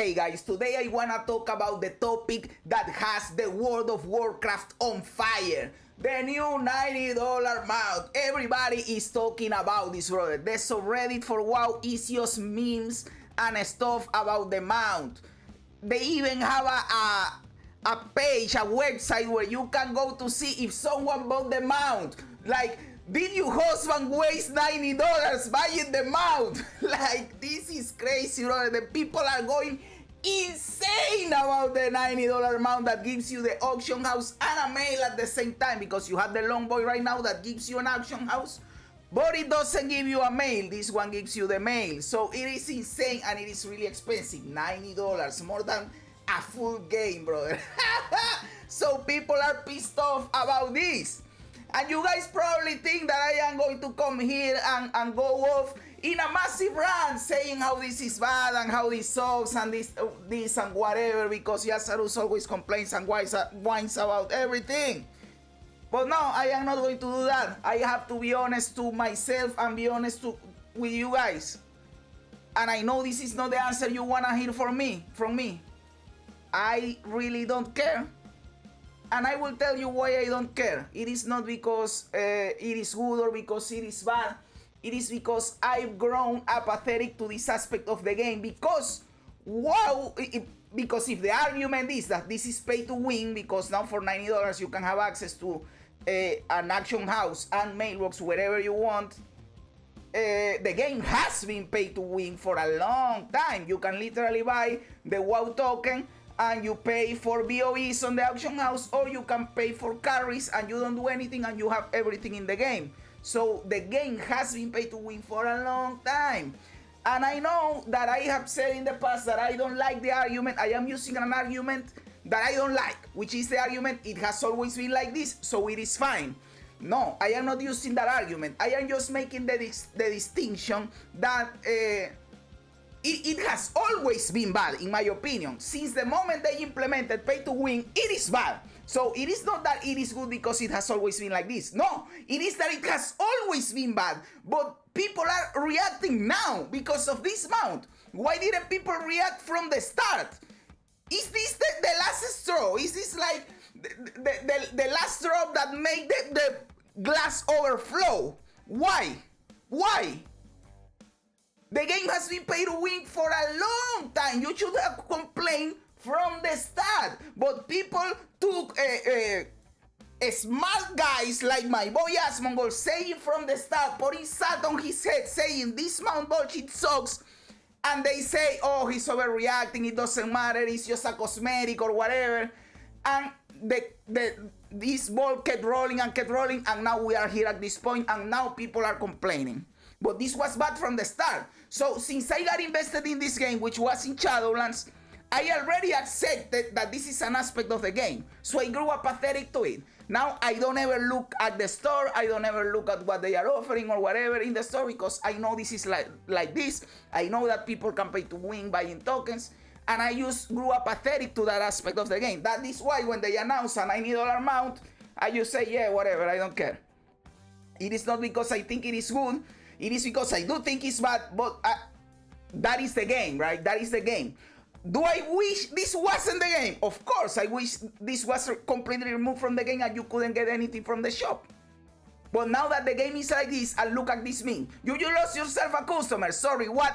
Hey guys, today I wanna talk about the topic that has the World of Warcraft on fire. The new $90 mount. Everybody is talking about this, brother. The subreddit for WoW is just memes and stuff about the mount. They even have a page, a website where you can go to see if someone bought the mount. Like, did your husband waste $90 buying the mount? Like, this is crazy, brother. The people are going insane about the $90 mount that gives you the auction house and a mail at the same time, because you have the Longboy right now that gives you an auction house, but it doesn't give you a mail. This one gives you the mail. So it is insane and it is really expensive. $90, more than a full game, brother. So people are pissed off about this. And you guys probably think that I am going to come here and go off in a massive rant saying how this is bad and how this sucks and this and whatever, because Yazarus always complains and whines about everything. But no, I am not going to do that. I have to be honest to myself and be honest with you guys. And I know this is not the answer you want to hear from me. I really don't care. And I will tell you why I don't care. It is not because it is good or because it is bad. It is because I've grown apathetic to this aspect of the game. Because wow, because if the argument is that this is pay to win, because now for $90 you can have access to an auction house and mailbox wherever you want. The game has been pay to win for a long time. You can literally buy the WoW token and you pay for BOEs on the auction house, or you can pay for carries and you don't do anything and you have everything in the game. So the game has been pay to win for a long time. And I know that I have said in the past that I don't like the argument. I am using an argument that I don't like, which is the argument it has always been like this, so it is fine. No, I am not using that argument. I am just making the distinction that it has always been bad, in my opinion. Since the moment they implemented pay to win, it is bad. So it is not that it is good because it has always been like this. No, it is that it has always been bad. But people are reacting now because of this mount. Why didn't people react from the start? Is this the last straw? Is this like the last drop that made the glass overflow? Why? Why? The game has been pay to win for a long time. You should have complained from the start. But people took smart guys like my boy Asmongold saying from the start, putting sat on his head saying this mount bullshit sucks. And they say, oh, he's overreacting, it doesn't matter, it's just a cosmetic or whatever. And this ball kept rolling, and now we are here at this point, and now people are complaining. But this was bad from the start. So since I got invested in this game, which was in Shadowlands, I already accepted that this is an aspect of the game. So I grew apathetic to it. Now I don't ever look at the store, I don't ever look at what they are offering or whatever in the store, because I know this is like this. I know that people can pay to win buying tokens, and I just grew apathetic to that aspect of the game. That is why when they announce a $90 mount, I just say, yeah, whatever, I don't care. It is not because I think it is good. It is because I do think it's bad, but that is the game, right? That is the game. Do I wish this wasn't the game? Of course, I wish this was completely removed from the game and you couldn't get anything from the shop. But now that the game is like this, and look at this meme. You lost yourself a customer. Sorry, what?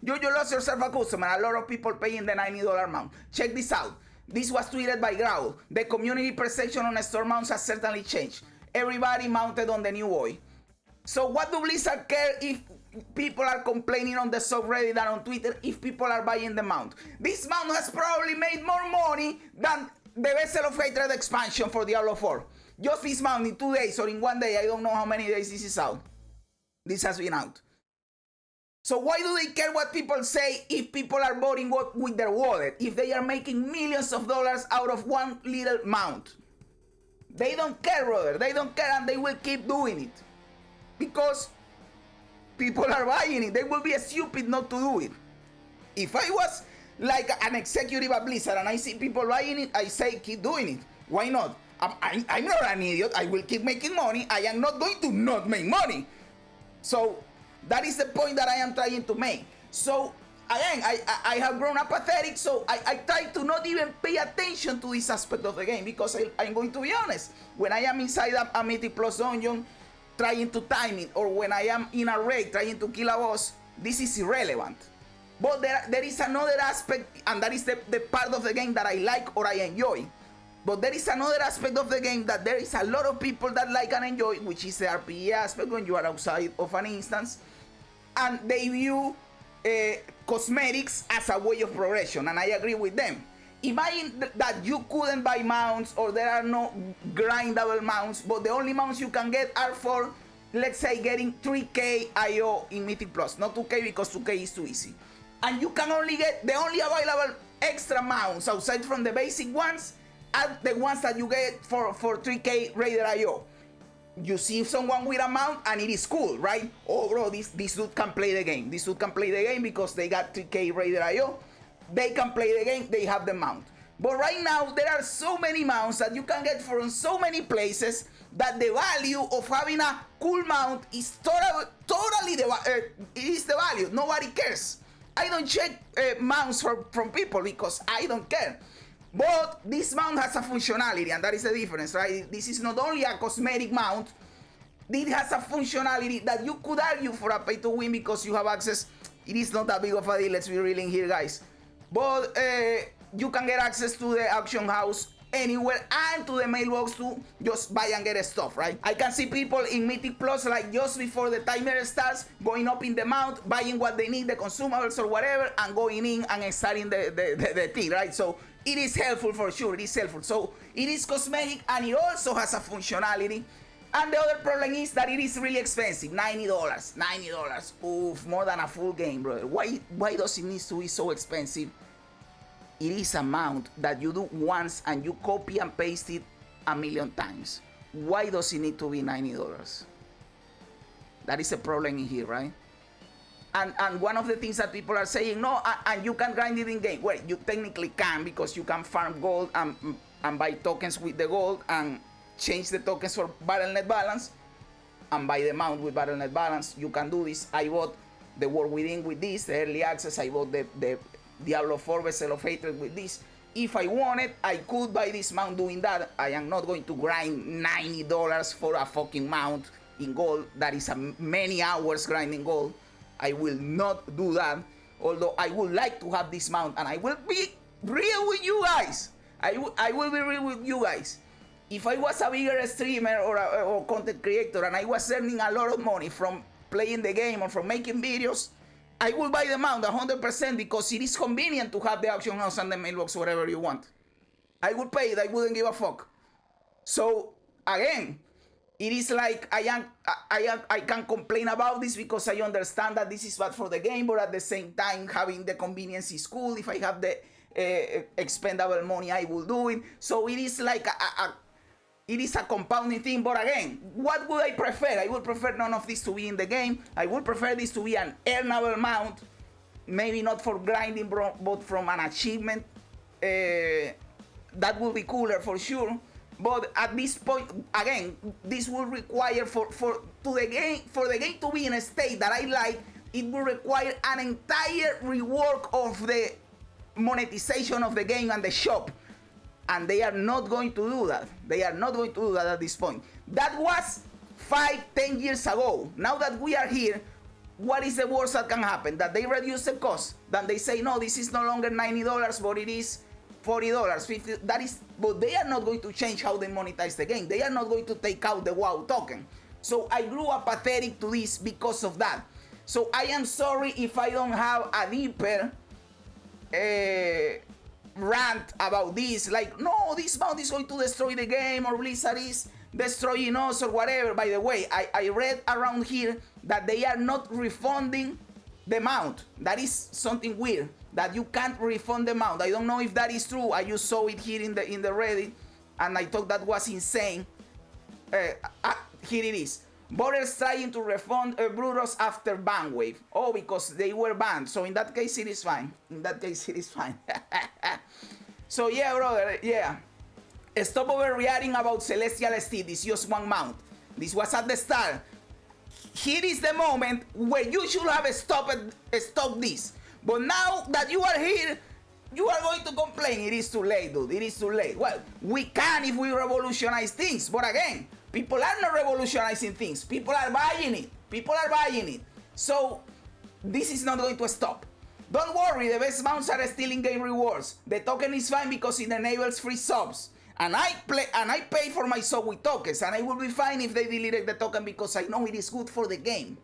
You lost yourself a customer. A lot of people paying the $90 mount. Check this out. This was tweeted by Growl. The community perception on store mounts has certainly changed. Everybody mounted on the new boy. So what do Blizzard care if people are complaining on the subreddit and on Twitter if people are buying the mount? This mount has probably made more money than the Vessel of Hatred expansion for Diablo 4. Just this mount in 2 days or in 1 day, I don't know how many days this is out. This has been out. So why do they care what people say if people are voting with their wallet, if they are making millions of dollars out of one little mount? They don't care, brother. They don't care, and they will keep doing it. Because people are buying it. They will be stupid not to do it. If I was like an executive at Blizzard and I see people buying it, I say keep doing it. Why not? I'm not an idiot. I will keep making money. I am not going to not make money. So that is the point that I am trying to make. So again, I have grown apathetic, so I try to not even pay attention to this aspect of the game, because I'm going to be honest. When I am inside a Mythic Plus dungeon trying to time it, or when I am in a raid trying to kill a boss, this is irrelevant. But there is another aspect, and that is the part of the game that I like or I enjoy. But there is another aspect of the game that there is a lot of people that like and enjoy, which is the RPG aspect when you are outside of an instance, and they view cosmetics as a way of progression, and I agree with them. Imagine that you couldn't buy mounts, or there are no grindable mounts, but the only mounts you can get are for, let's say, getting 3k IO in Mythic Plus, not 2k because 2k is too easy. And you can only get the only available extra mounts outside from the basic ones are the ones that you get for 3k Raider IO. You see someone with a mount and it is cool, right? Oh bro, this dude can play the game. This dude can play the game because they got 3k Raider IO. They can play the game, they have the mount. But right now, there are so many mounts that you can get from so many places that the value of having a cool mount is totally it is the value. Nobody cares. I don't check mounts from people because I don't care. But this mount has a functionality, and that is the difference, right? This is not only a cosmetic mount, it has a functionality that you could argue for a pay to win because you have access. It is not that big of a deal, let's be real in here, guys. But you can get access to the auction house anywhere and to the mailbox to just buy and get stuff, right? I can see people in Mythic Plus, like just before the timer starts, going up in the mount, buying what they need, the consumables or whatever, and going in and starting the thing, right? So it is helpful for sure, it is helpful. So it is cosmetic and it also has a functionality. And the other problem is that it is really expensive, $90, $90. Oof, more than a full game, bro. Why does it need to be so expensive? It is a mount that you do once and you copy and paste it a million times. Why does it need to be $90? That is a problem in here, right? And one of the things that people are saying, no, and you can grind it in game. Well, you technically can, because you can farm gold and buy tokens with the gold and change the tokens for Battle.net balance and buy the mount with Battle.net balance. You can do this. I bought the World Within with this, the early access. I bought the Diablo 4 Vessel of Hatred with this. If I wanted, I could buy this mount doing that. I am not going to grind $90 for a fucking mount in gold. That is many hours grinding gold. I will not do that. Although I would like to have this mount, and I will be real with you guys. I will be real with you guys. If I was a bigger streamer or content creator and I was earning a lot of money from playing the game or from making videos, I will buy the mount 100% because it is convenient to have the auction house and the mailbox, whatever you want. I would pay it, I wouldn't give a fuck. So again, it is like I can complain about this because I understand that this is bad for the game, but at the same time, having the convenience is cool. If I have the expendable money, I will do it. So it is like it is a compounding thing. But again, what would I prefer? I would prefer none of this to be in the game. I would prefer this to be an earnable mount, maybe not for grinding, but from an achievement. That would be cooler for sure. But at this point, again, this will require for the game to be in a state that I like, it will require an entire rework of the monetization of the game and the shop. And they are not going to do that. They are not going to do that at this point. That was 5-10 years ago. Now that we are here, what is the worst that can happen? That they reduce the cost. That they say, no, this is no longer $90, but it is $40, $50. That is, but they are not going to change how they monetize the game. They are not going to take out the WoW token. So I grew apathetic to this because of that. So I am sorry if I don't have a deeper rant about this, like, no, this mount is going to destroy the game, or Blizzard is destroying us, or whatever. By the way, I read around here that they are not refunding the mount. That is something weird, that you can't refund the mount. I don't know if that is true. I just saw it here in the Reddit, and I thought that was insane. Here it is. Borders trying to refund Brutus after ban wave. Oh, because they were banned. So in that case, it is fine. In that case, it is fine. So yeah, brother, yeah. Stop overreacting about Celestial Steed. It's just one mount. This was at the start. Here is the moment where you should have stopped this. But now that you are here, you are going to complain. It is too late, dude. It is too late. Well, we can if we revolutionize things. But again, people are not revolutionizing things. People are buying it. People are buying it. So this is not going to stop. Don't worry, the best mounts are still in-game rewards. The token is fine because it enables free subs. And I pay for my sub with tokens, and I will be fine if they deleted the token because I know it is good for the game.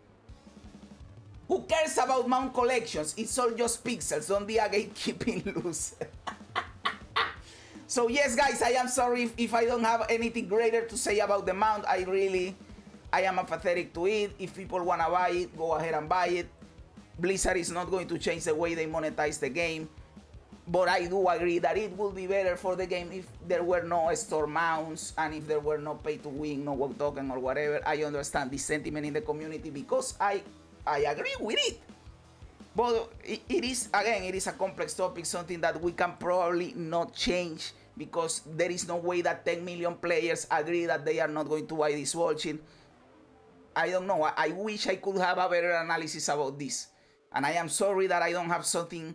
Who cares about mount collections? It's all just pixels. Don't be a gatekeeping loose. So yes, guys, I am sorry if I don't have anything greater to say about the mount. I am apathetic to it. If people want to buy it, go ahead and buy it. Blizzard is not going to change the way they monetize the game, but I do agree that it would be better for the game if there were no store mounts and if there were no pay to win, no WoW token or whatever. I understand the sentiment in the community because I agree with it. But it is a complex topic, something that we can probably not change because there is no way that 10 million players agree that they are not going to buy this bullshit. I don't know. I wish I could have a better analysis about this. And I am sorry that I don't have something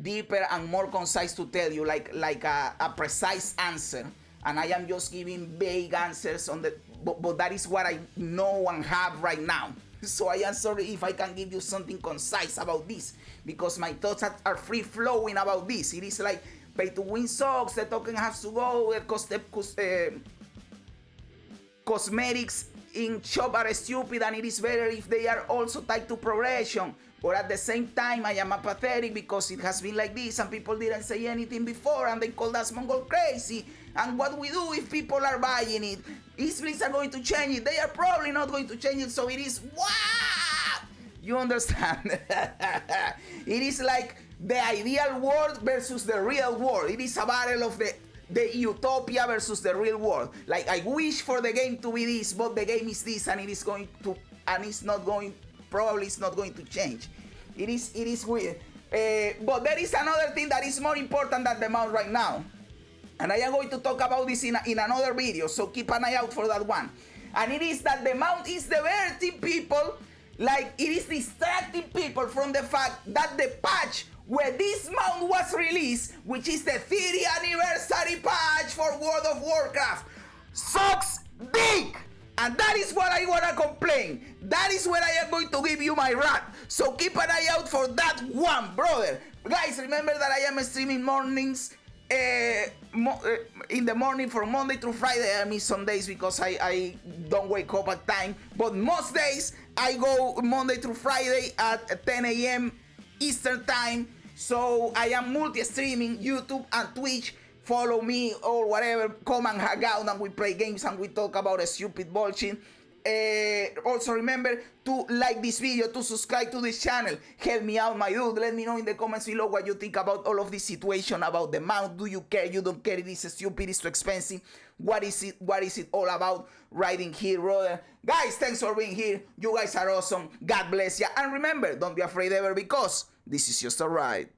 deeper and more concise to tell you, like a precise answer. And I am just giving vague answers on the, but that is what I know and have right now. So I am sorry if I can give you something concise about this, because my thoughts are free flowing about this. It is like pay to win sucks, the token has to go, cosmetics in shop are stupid, and it is better if they are also tied to progression. But at the same time, I am apathetic because it has been like this and people didn't say anything before and they called us Mongol crazy. And what we do if people are buying it? Is Blizzard going to change it? They are probably not going to change it, so it is what? You understand? It is like the ideal world versus the real world. It is a battle of the utopia versus the real world. Like, I wish for the game to be this, but the game is this, and it is going to, and it's not going, probably it's not going to change. It is weird. But there is another thing that is more important than the mount right now, and I am going to talk about this in another video, so keep an eye out for that one. And it is that the mount is diverting people, like it is distracting people from the fact that the patch where this mount was released, which is the 30th anniversary patch for World of Warcraft, sucks dick! And that is what I wanna complain. That is where I am going to give you my rant. So keep an eye out for that one, brother. Guys, remember that I am streaming mornings, in the morning from Monday through Friday. I miss some days because I don't wake up at time. But most days, I go Monday through Friday at 10 a.m. Eastern time. So I am multi-streaming YouTube and Twitch. Follow me or whatever, come and hang out and we play games and we talk about a stupid bullshit. Also remember to like this video, to subscribe to this channel. Help me out, my dude. Let me know in the comments below what you think about all of this situation, about the mount. Do you care? You don't care? It is stupid, it's too expensive. What is it all about right in here, brother? Guys, thanks for being here. You guys are awesome. God bless you. And remember, don't be afraid ever, because this is just a ride.